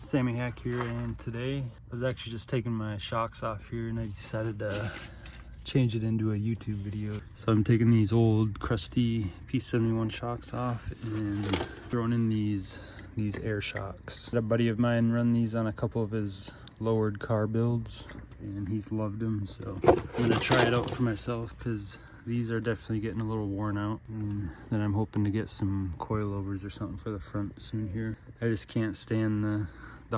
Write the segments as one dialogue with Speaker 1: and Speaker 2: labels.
Speaker 1: Sammy Hack here, and today I was actually just taking my shocks off here and I decided to change it into a YouTube video. So I'm taking these old crusty P71 shocks off and throwing in these air shocks. A buddy of mine run these on a couple of his lowered car builds and he's loved them, so I'm gonna try it out for myself because these are definitely getting a little worn out, and then I'm hoping to get some coilovers or something for the front soon here. I just can't stand the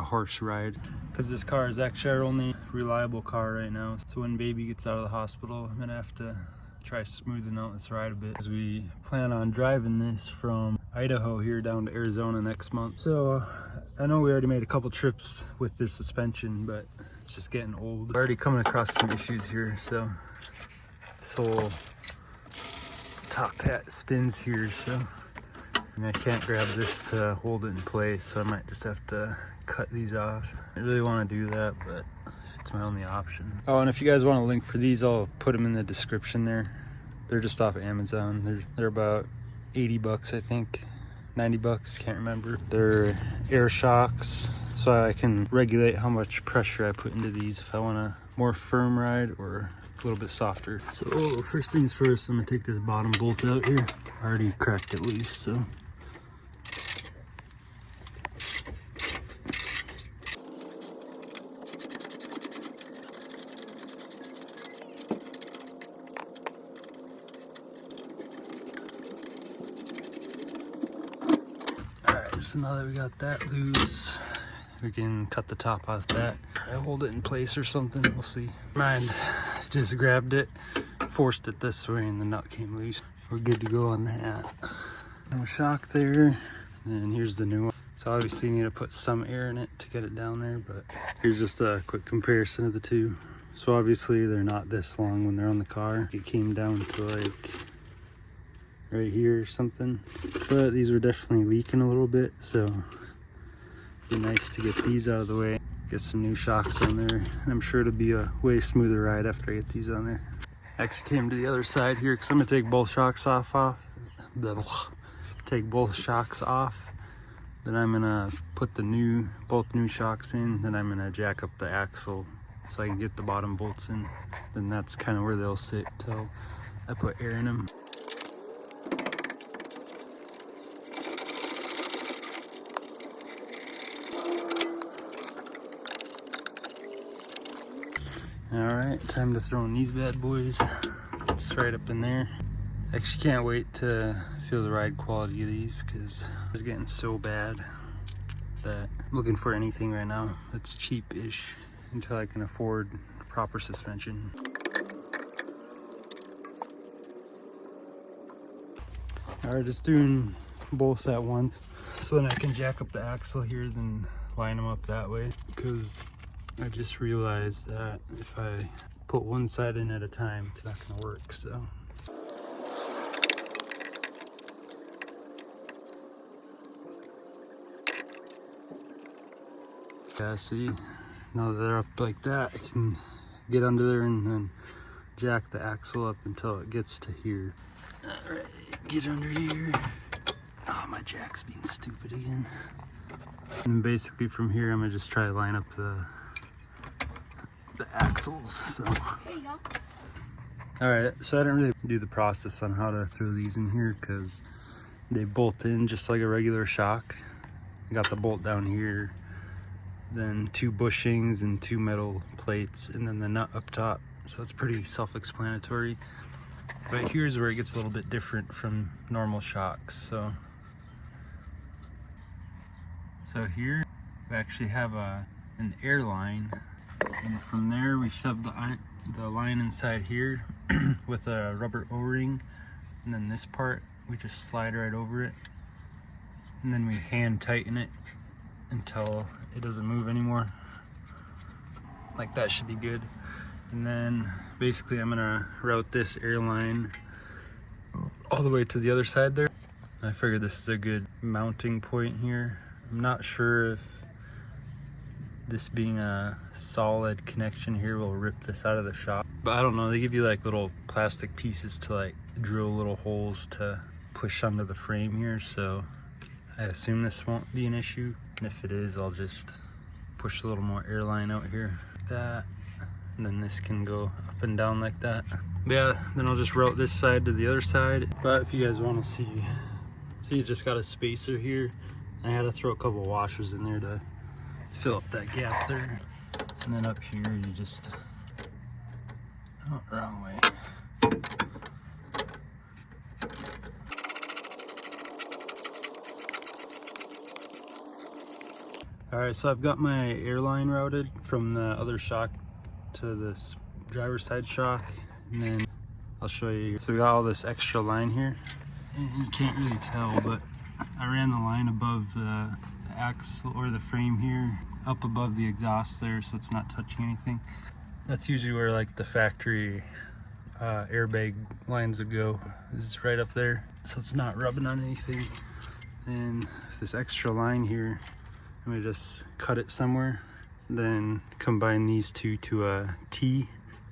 Speaker 1: harsh ride because this car is actually our only reliable car right now. So when baby gets out of the hospital, I'm gonna have to try smoothing out this ride a bit, as we plan on driving this from Idaho here down to Arizona next month. So I know we already made a couple trips with this suspension, but it's just getting old. Already coming across some issues here. So this whole top hat spins here, so and I can't grab this to hold it in place, so I might just have to cut these off. I really want to do that, but it's my only option. Oh, and if you guys want a link for these, I'll put them in the description there. They're just off Amazon. They're about 80 bucks, I think. 90 bucks, can't remember. They're air shocks, so I can regulate how much pressure I put into these if I want a more firm ride or a little bit softer. So first things first, I'm gonna take this bottom bolt out here. I already cracked it loose, so. So now that we got that loose, we can cut the top off that. Try to hold it in place or something, we'll see. Mind, just grabbed it, forced it this way, and the nut came loose. We're good to go on that. No shock there, and here's the new one. So obviously you need to put some air in it to get it down there, but here's just a quick comparison of the two. So obviously they're not this long when they're on the car. It came down to like right here or something, but these were definitely leaking a little bit, so it'd be nice to get these out of the way, get some new shocks on there. I'm sure it'll be a way smoother ride after I get these on there. Actually came to the other side here because I'm gonna take both shocks off. Take both shocks off, then I'm gonna put both new shocks in, then I'm gonna jack up the axle so I can get the bottom bolts in. Then that's kind of where they'll sit till I put air in them. All right, time to throw in these bad boys. Just right up in there. Actually can't wait to feel the ride quality of these because it's getting so bad that I'm looking for anything right now that's cheap-ish until I can afford proper suspension. All right, just doing both at once so then I can jack up the axle here, then line them up that way, because I just realized that if I put one side in at a time, it's not gonna work, so. Yeah, see, now that they're up like that, I can get under there and then jack the axle up until it gets to here. All right, get under here. Oh, my jack's being stupid again. And basically from here, I'm gonna just try to line up the axles, so. There you go. All right, so I didn't really do the process on how to throw these in here because they bolt in just like a regular shock. I got the bolt down here, then 2 bushings and 2 metal plates, and then the nut up top. So it's pretty self-explanatory. But here's where it gets a little bit different from normal shocks. So here we actually have an air line, and from there we shove the line inside here with a rubber O-ring, and then this part we just slide right over it, and then we hand tighten it until it doesn't move anymore. Like that should be good. And then basically I'm gonna route this airline all the way to the other side there. I figured this is a good mounting point here. I'm not sure if this being a solid connection here will rip this out of the shock, but I don't know. They give you like little plastic pieces to like drill little holes to push under the frame here, so I assume this won't be an issue. And if it is, I'll just push a little more airline out here like that, and then this can go up and down like that. But yeah, then I'll just route this side to the other side. But if you guys want to see, you just got a spacer here. I had to throw a couple washers in there to fill up that gap there. And then up here, you just, oh, wrong way. All right, so I've got my airline routed from the other shock to this driver's side shock, and then I'll show you. So we got all this extra line here, and you can't really tell, but I ran the line above the axle or the frame here, up above the exhaust there, so it's not touching anything. That's usually where like the factory airbag lines would go. This is right up there, so it's not rubbing on anything. And this extra line here, I'm gonna just cut it somewhere, then combine these two to a T,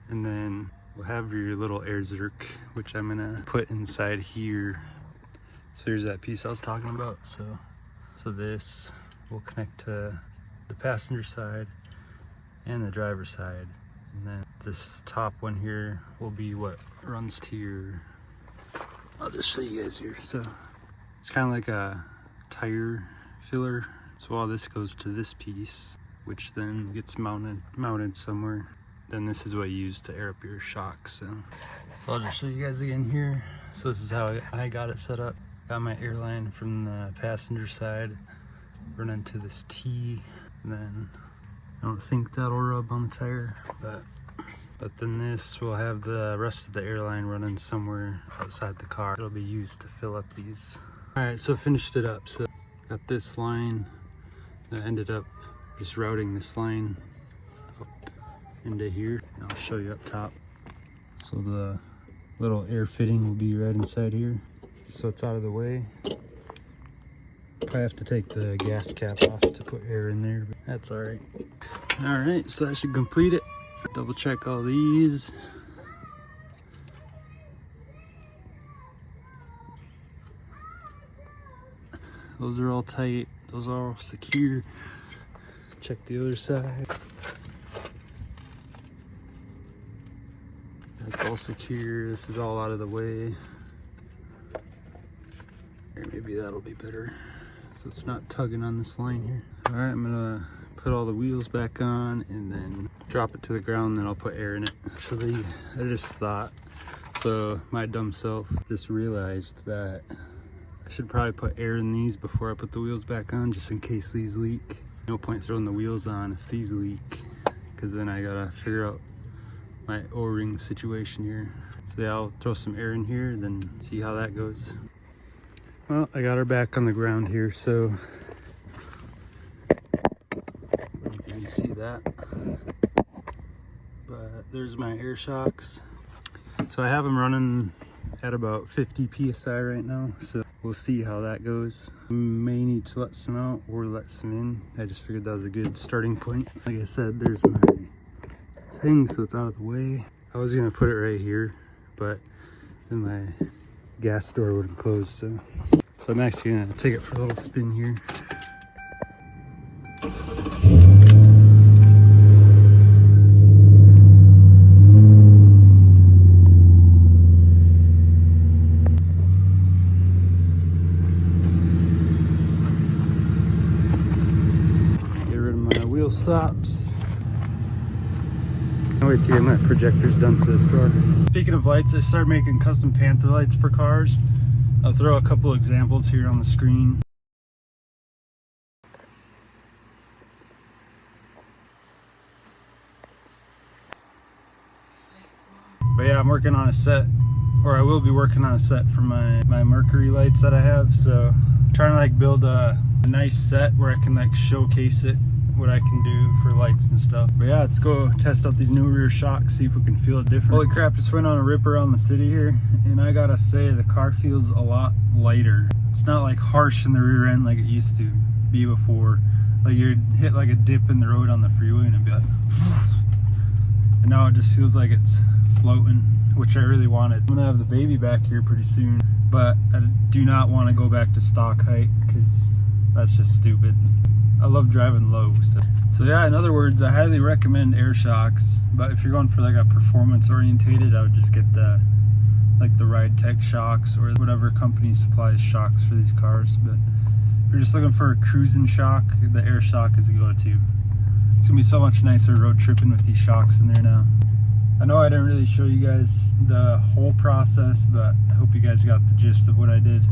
Speaker 1: and then we'll have your little air zerk, which I'm gonna put inside here. So here's that piece I was talking about. So this will connect to the passenger side and the driver's side, and then this top one here will be what runs to your, I'll just show you guys here. So it's kind of like a tire filler. So all this goes to this piece, which then gets mounted somewhere. Then this is what you use to air up your shocks. So I'll just show you guys again here. So this is how I got it set up. Got my airline from the passenger side running to this T, and then I don't think that'll rub on the tire, but then this will have the rest of the airline running somewhere outside the car. It'll be used to fill up these. All right, so finished it up. So got this line. I ended up just routing this line up into here. I'll show you up top. So the little air fitting will be right inside here, so it's out of the way. Probably have to take the gas cap off to put air in there, but that's all right. All right, so that should complete it. Double check all these. Those are all tight. Those are all secure. Check the other side. That's all secure. This is all out of the way. Or maybe that'll be better, so it's not tugging on this line here. All right, I'm gonna put all the wheels back on and then drop it to the ground, then I'll put air in it. So I just thought, so my dumb self just realized that I should probably put air in these before I put the wheels back on, just in case these leak. No point throwing the wheels on if these leak, because then I gotta figure out my O-ring situation here. So yeah, I'll throw some air in here, then see how that goes. Well, I got her back on the ground here, so you can see that. But there's my air shocks. So I have them running at about 50 PSI right now, so we'll see how that goes. May need to let some out or let some in. I just figured that was a good starting point. Like I said, there's my thing, so it's out of the way. I was gonna put it right here, but then my gas door wouldn't close, so I'm actually gonna take it for a little spin here. Get rid of my wheel stops. I'll wait till get my projectors done for this car. Speaking of lights, I started making custom Panther lights for cars. I'll throw a couple examples here on the screen. But yeah, I'm working on a set, or I will be working on a set for my Mercury lights that I have. So I'm trying to like build a nice set where I can like showcase it, what I can do for lights and stuff. But yeah, let's go test out these new rear shocks, see if we can feel it different. Holy crap, just went on a rip around the city here, and I gotta say the car feels a lot lighter. It's not like harsh in the rear end like it used to be before. Like you'd hit like a dip in the road on the freeway and it'd be like and now it just feels like it's floating, which I really wanted. I'm gonna have the baby back here pretty soon, but I do not want to go back to stock height because that's just stupid. I love driving low, so So yeah, in other words, I highly recommend air shocks, but if you're going for like a performance orientated, I would just get the Ride Tech shocks or whatever company supplies shocks for these cars. But if you're just looking for a cruising shock, the air shock is a go-to. It's gonna be so much nicer road tripping with these shocks in there now. I know I didn't really show you guys the whole process, but I hope you guys got the gist of what I did.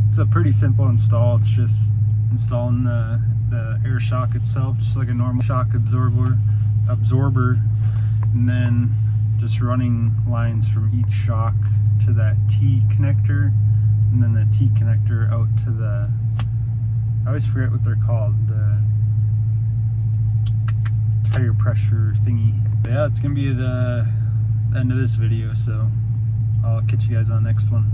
Speaker 1: It's a pretty simple install. It's just installing the air shock itself, just like a normal shock absorber, and then just running lines from each shock to that T connector, and then the T connector out to the, I always forget what they're called, the tire pressure thingy. But yeah, it's gonna be the end of this video, so I'll catch you guys on the next one.